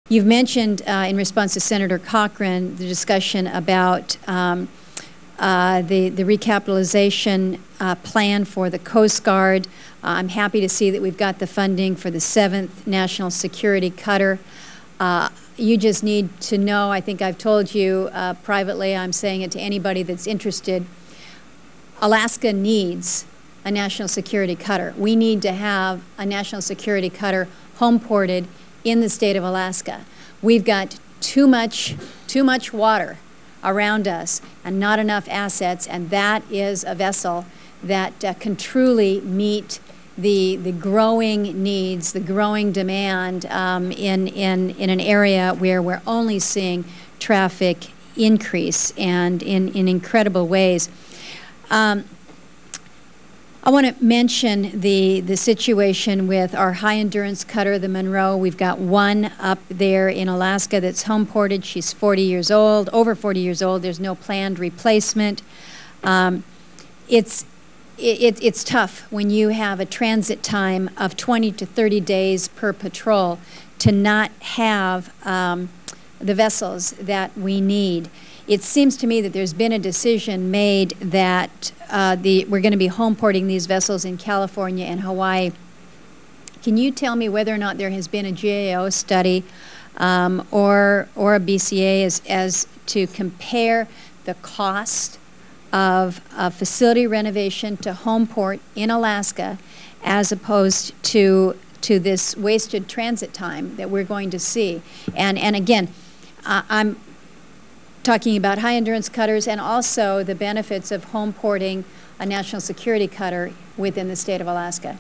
You've mentioned, in response to Senator Cochran, the discussion about the recapitalization plan for the Coast Guard. I'm happy to see that we've got the funding for the 7th National Security Cutter. You just need to know, I think I've told you privately, I'm saying it to anybody that's interested, Alaska needs a national security cutter. We need to have a national security cutter homeported in the state of Alaska. We've got too much water around us and not enough assets, and that is a vessel that can truly meet the growing needs, the growing demand in an area where we're only seeing traffic increase and in incredible ways. I want to mention the situation with our high-endurance cutter, the Monroe. We've got one up there in Alaska that's homeported. She's 40 years old, over 40 years old. There's no planned replacement. It's tough when you have a transit time of 20 to 30 days per patrol to not have the vessels that we need. It seems to me that there's been a decision made that we're going to be homeporting these vessels in California and Hawaii. Can you tell me whether or not there has been a GAO study or a BCA as to compare the cost of facility renovation to homeport in Alaska as opposed to this wasted transit time that we're going to see? And again, I'm talking about high-endurance cutters and also the benefits of homeporting a national security cutter within the state of Alaska.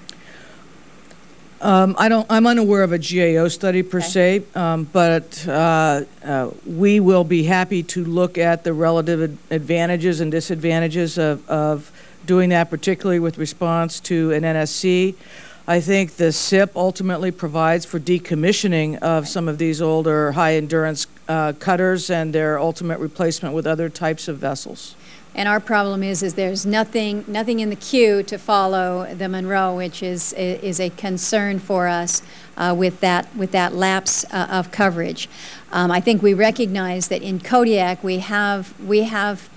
I'm unaware of a GAO study per se, but we will be happy to look at the relative advantages and disadvantages of doing that, particularly with response to an NSC. I think the SIP ultimately provides for decommissioning of some of these older high-endurance cutters and their ultimate replacement with other types of vessels. And our problem is there's nothing in the queue to follow the Monroe, which is a concern for us with that lapse of coverage. I think we recognize that in Kodiak we have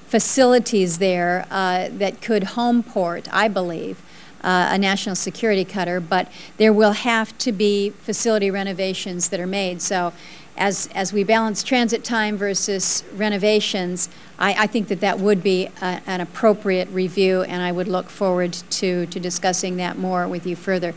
facilities there that could homeport, I believe, a national security cutter, but there will have to be facility renovations that are made. So as we balance transit time versus renovations, I think that would be an appropriate review, and I would look forward to discussing that more with you further.